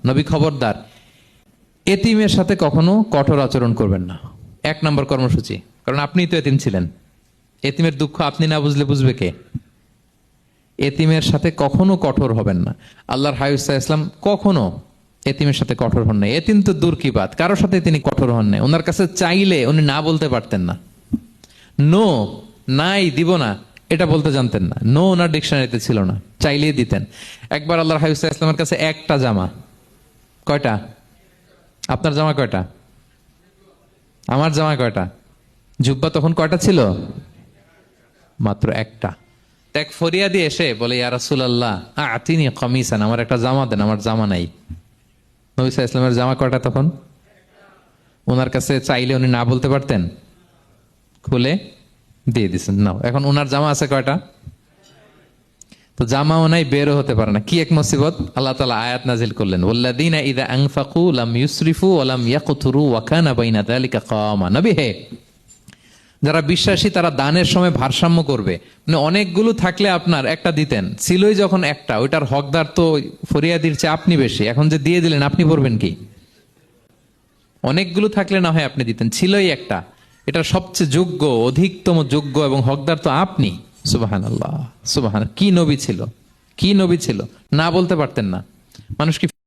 নবী খবরদার এতিমের সাথে কখনো কঠোর আচরণ করবেন না। 1 নম্বর কর্মসূচি, কারণ আপনিই তো এতিম ছিলেন। এতিমের দুঃখ আপনি না বুঝলে বুঝবে কে? এতিমের সাথে কখনো কঠোর হবেন না। আল্লাহর হাবিব সাল্লাল্লাহু আলাইহি ওয়াসাল্লাম কখনো এতিমের সাথে কঠোর হন নাই। এতিম তো দূর কি বাত, কারোর সাথে তিনি কঠোর হন নাই। ওনার কাছে চাইলে উনি না বলতে পারতেন না। নো, নাই, দিব না, এটা বলতে জানতেন না। নো ওনার ডিকশনারিতে ছিল না, চাইলেই দিতেন। একবার আল্লাহর হাবিব সাল্লাল্লাহু আলাইহি ওয়াসাল্লামের কাছে একটা জামা। কয়টা? আপনার জামা কয়টা? আমার জামা কয়টা? জুব্বা তখন কয়টা ছিল? মাত্র একটা। এক ফরিয়াদি এসে বলে, ইয়া রাসূলুল্লাহ আতিনি কামিসান, আমার একটা জামা দেন, আমার জামা নাই। নবী সাল্লাল্লাহু আলাইহি ওয়াসাল্লামের জামা কয়টা তখন? ওনার কাছে চাইলে উনি না বলতে পারতেন? খুলে দিয়ে দিচ্ছেন, নাও। এখন ওনার জামা আছে কয়টা? তো জামাও নাই, বেরও হতে পারে না। কি এক মুসিবত! আল্লাহ তাআলা আয়াত নাজিল করলেন, ওয়াল্লাযীনা ইযা আনফাকু লাম ইউসরিফু ওয়া লাম ইয়াকতুরু ওয়া কানা বাইনা যালিকা কাওয়ামা। নবী হে, যারা বিশ্বাসী তারা দানের সময় ভারসাম্য করবে। মানে অনেকগুলো থাকলে আপনার একটা দিতেন, ছিলই যখন একটা, ওইটার হকদার তো ফরিয়াদির চেয়ে আপনি বেশি। এখন যে দিয়ে দিলেন, আপনি পড়বেন কি? অনেকগুলো থাকলে না হয় আপনি দিতেন, ছিলই একটা, এটা সবচেয়ে যোগ্য, অধিকতম যোগ্য এবং হকদার তো আপনি। সুবহানাল্লাহ, সুবহান। কি নবী ছিল, কি নবী ছিল! না বলতে পারতেন না। মানুষ কি